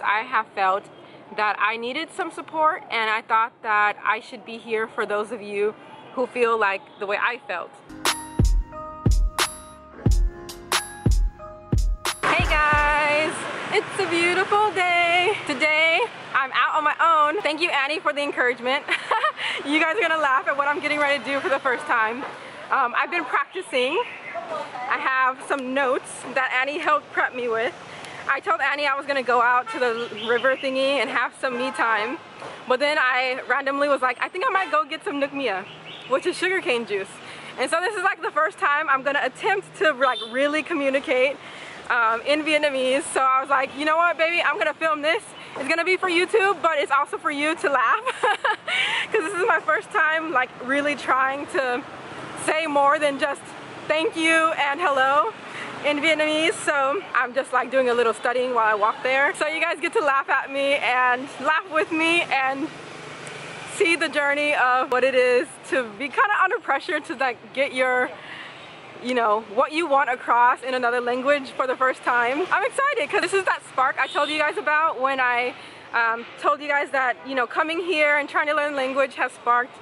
I have felt that I needed some support, and I thought that I should be here for those of you who feel like the way I felt. Hey guys, it's a beautiful day. Today I'm out on my own. Thank you, Annie, for the encouragement. You guys are gonna laugh at what I'm getting ready to do for the first time. I've been practicing. I have some notes that Annie helped prep me with. I told Annie I was gonna go out to the river thingy and have some me time, but then I randomly was like, I think I might go get some nukmia, which is sugarcane juice. And so this is like the first time I'm gonna attempt to like really communicate in Vietnamese. So I was like, you know what, baby, I'm gonna film this. It's gonna be for YouTube, but it's also for you to laugh, because this is my first time like really trying to say more than just thank you and hello in Vietnamese. So I'm just like doing a little studying while I walk there, so you guys get to laugh at me and laugh with me and see the journey of what it is to be kind of under pressure to like get your, you know, what you want across in another language for the first time. I'm excited because this is that spark I told you guys about when I told you guys that, you know, coming here and trying to learn language has sparked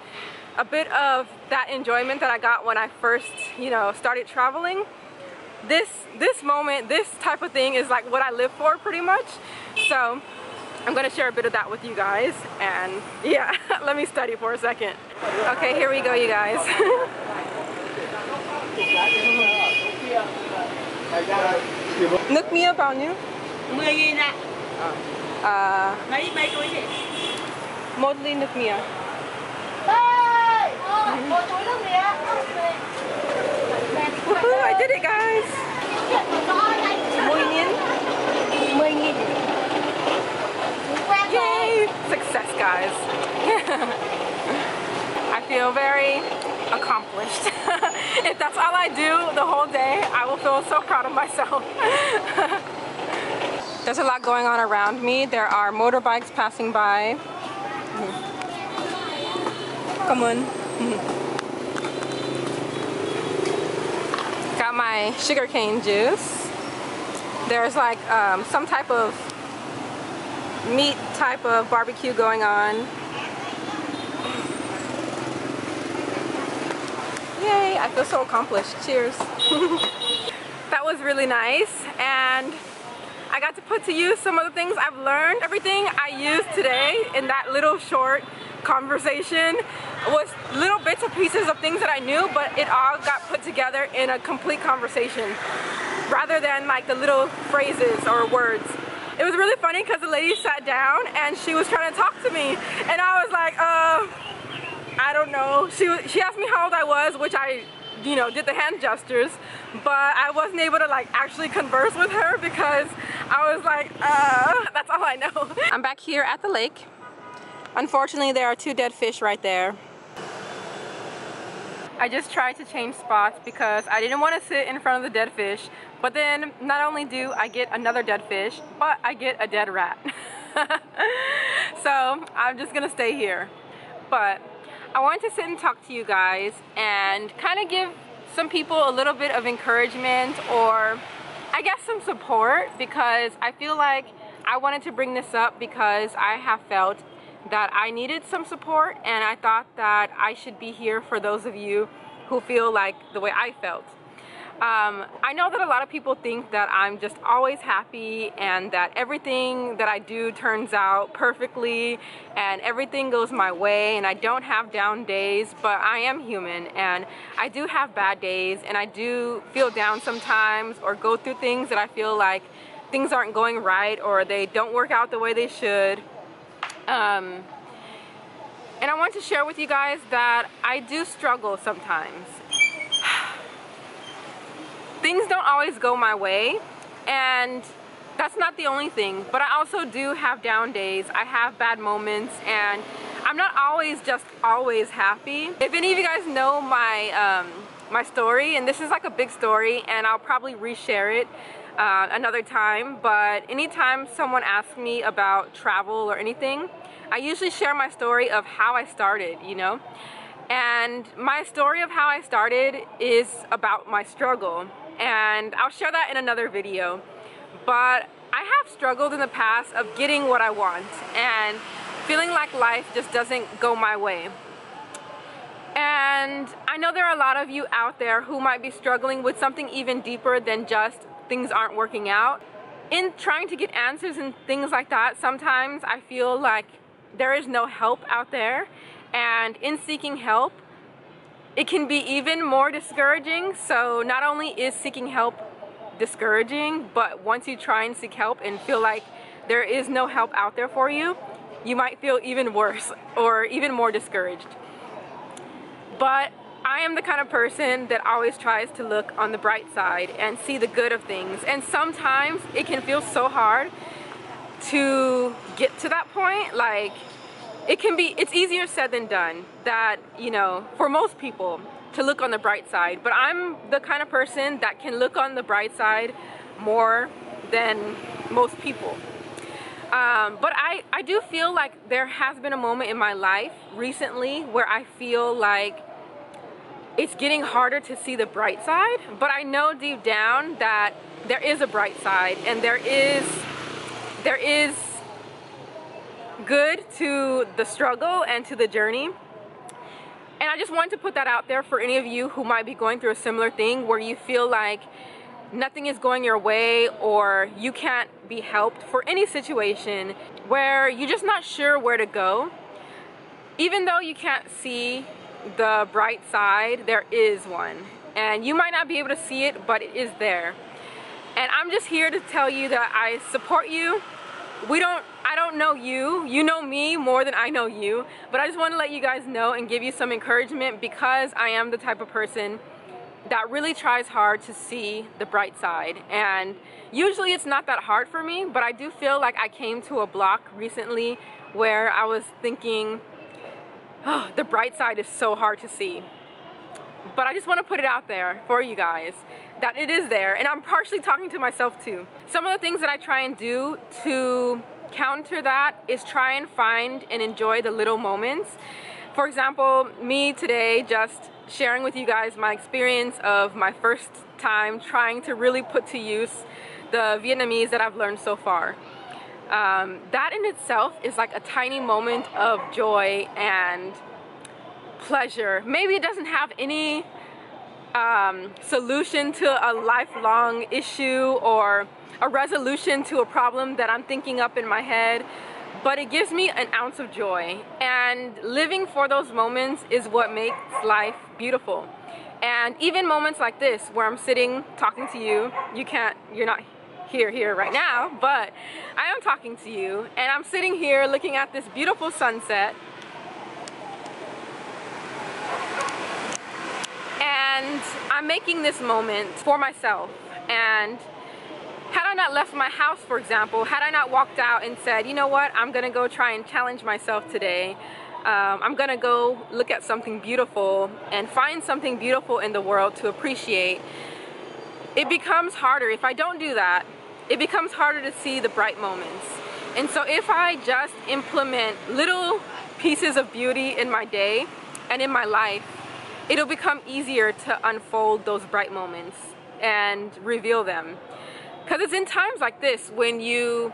a bit of that enjoyment that I got when I first, you know, started traveling. This moment, this type of thing is like what I live for pretty much. So I'm gonna share a bit of that with you guys, and yeah, let me study for a second. Okay, here we go, you guys. Nước mía bao nhiêu? 10.000 ạ. Mấy túi chị? Một ly nước mía. Một túi nước mía. Woohoo, I did it, guys. 10.000. 10.000. Yay! Success, guys. I feel very accomplished. If that's all I do the whole day, I will feel so proud of myself. There's a lot going on around me. There are motorbikes passing by. Come on. Got my sugarcane juice. There's like some type of meat type of barbecue going on. Yay, I feel so accomplished. Cheers. That was really nice, and I got to put to use some of the things I've learned. Everything I used today in that little short conversation was little bits and pieces of things that I knew, but it all got put together in a complete conversation rather than like the little phrases or words. It was really funny because the lady sat down and she was trying to talk to me, and I was like, I don't know. She asked me how old I was, which I, you know, did the hand gestures, but I wasn't able to like actually converse with her because I was like, that's all I know. I'm back here at the lake. Unfortunately, there are 2 dead fish right there. I just tried to change spots because I didn't want to sit in front of the dead fish, but then not only do I get another dead fish, but I get a dead rat. So I'm just gonna stay here. But I wanted to sit and talk to you guys and kind of give some people a little bit of encouragement, or I guess some support, because I feel like I wanted to bring this up because I have felt that I needed some support, and I thought that I should be here for those of you who feel like the way I felt. I know that a lot of people think that I'm just always happy and that everything that I do turns out perfectly and everything goes my way and I don't have down days, but I am human and I do have bad days, and I do feel down sometimes or go through things that I feel like things aren't going right or they don't work out the way they should. And I want to share with you guys that I do struggle sometimes. Things don't always go my way, and that's not the only thing, but I also do have down days. I have bad moments, and I'm not always just always happy. If any of you guys know my my story, and this is like a big story, and I'll probably reshare it another time, but anytime someone asks me about travel or anything, I usually share my story of how I started, you know? And my story of how I started is about my struggle, and I'll share that in another video. But I have struggled in the past of getting what I want and feeling like life just doesn't go my way. And I know there are a lot of you out there who might be struggling with something even deeper than just things aren't working out. In trying to get answers and things like that, sometimes I feel like there is no help out there, and in seeking help, it can be even more discouraging. So not only is seeking help discouraging, but once you try and seek help and feel like there is no help out there for you, you might feel even worse or even more discouraged. But I am the kind of person that always tries to look on the bright side and see the good of things. And sometimes it can feel so hard to get to that point. Like, it's easier said than done, that, you know, for most people to look on the bright side. But I'm the kind of person that can look on the bright side more than most people. But I do feel like there has been a moment in my life recently where I feel like it's getting harder to see the bright side, but I know deep down that there is a bright side, and there is good to the struggle and to the journey. And I just wanted to put that out there for any of you who might be going through a similar thing where you feel like nothing is going your way, or you can't be helped for any situation where you're just not sure where to go. Even though you can't see the bright side, there is one, and you might not be able to see it, but it is there. And I'm just here to tell you that I support you. I don't know you, you know me more than I know you, but I just want to let you guys know and give you some encouragement, because I am the type of person that really tries hard to see the bright side. And usually it's not that hard for me, but I do feel like I came to a block recently where I was thinking, oh, the bright side is so hard to see. But I just want to put it out there for you guys that it is there, and I'm partially talking to myself too. Some of the things that I try and do to counter that is try and find and enjoy the little moments. For example, me today just sharing with you guys my experience of my first time trying to really put to use the Vietnamese that I've learned so far. That in itself is like a tiny moment of joy and pleasure. Maybe it doesn't have any solution to a lifelong issue or a resolution to a problem that I'm thinking up in my head, but it gives me an ounce of joy. And living for those moments is what makes life beautiful. And even moments like this where I'm sitting talking to you, you're not here right now, but I am talking to you, and I'm sitting here looking at this beautiful sunset, and I'm making this moment for myself. And had I not left my house, for example, had I not walked out and said, you know what, I'm gonna go try and challenge myself today, I'm gonna go look at something beautiful and find something beautiful in the world to appreciate, it becomes harder. If I don't do that, it becomes harder to see the bright moments. And so if I just implement little pieces of beauty in my day and in my life, it'll become easier to unfold those bright moments and reveal them. Because it's in times like this when you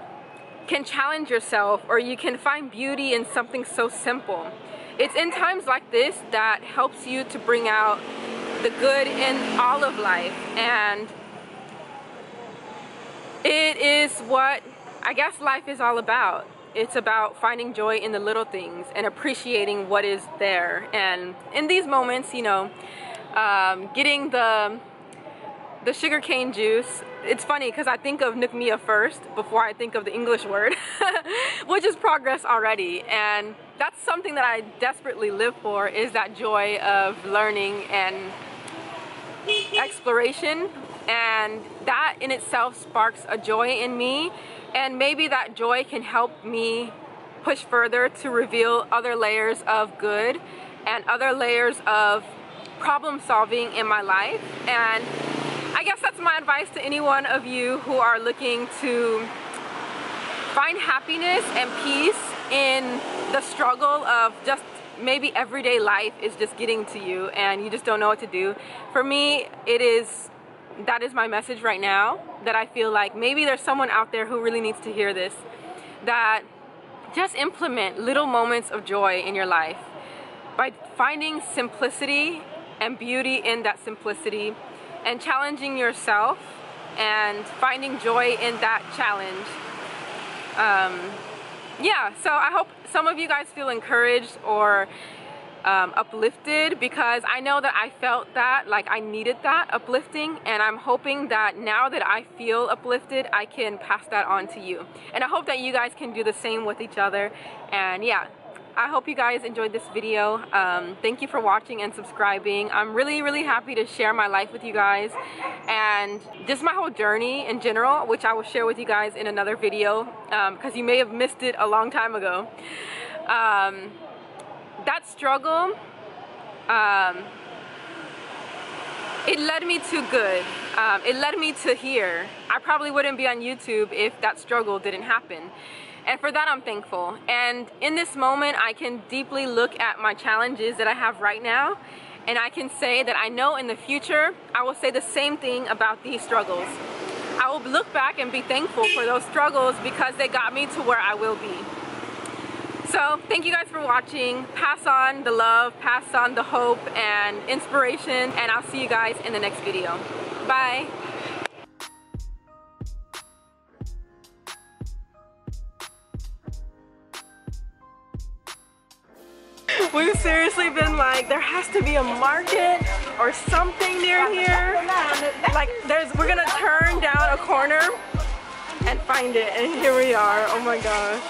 can challenge yourself, or you can find beauty in something so simple. It's in times like this that helps you to bring out the good in all of life. And it is what I guess life is all about. It's about finding joy in the little things and appreciating what is there. And in these moments, you know, getting the sugarcane juice, it's funny because I think of Nước Mía first before I think of the English word, which is progress already. And that's something that I desperately live for, is that joy of learning and exploration. And that in itself sparks a joy in me, and maybe that joy can help me push further to reveal other layers of good and other layers of problem solving in my life. And I guess that's my advice to any one of you who are looking to find happiness and peace in the struggle of just maybe everyday life is just getting to you and you just don't know what to do. For me, it is that is my message right now, that I feel like maybe there's someone out there who really needs to hear this, that just implement little moments of joy in your life by finding simplicity and beauty in that simplicity and challenging yourself and finding joy in that challenge. Yeah, so I hope some of you guys feel encouraged or uplifted, because I know that I felt that, like I needed that uplifting, and I'm hoping that now that I feel uplifted, I can pass that on to you. And I hope that you guys can do the same with each other. And yeah, I hope you guys enjoyed this video. Thank you for watching and subscribing. I'm really happy to share my life with you guys and just my whole journey in general, which I will share with you guys in another video, because you may have missed it a long time ago. That struggle, it led me to good. It led me to here. I probably wouldn't be on YouTube if that struggle didn't happen. And for that, I'm thankful. And in this moment, I can deeply look at my challenges that I have right now, and I can say that I know in the future, I will say the same thing about these struggles. I will look back and be thankful for those struggles because they got me to where I will be. So thank you guys for watching. Pass on the love, pass on the hope and inspiration, and I'll see you guys in the next video. Bye. We've seriously been like, there has to be a market or something near here. Like we're gonna turn down a corner and find it, and here we are. Oh my gosh.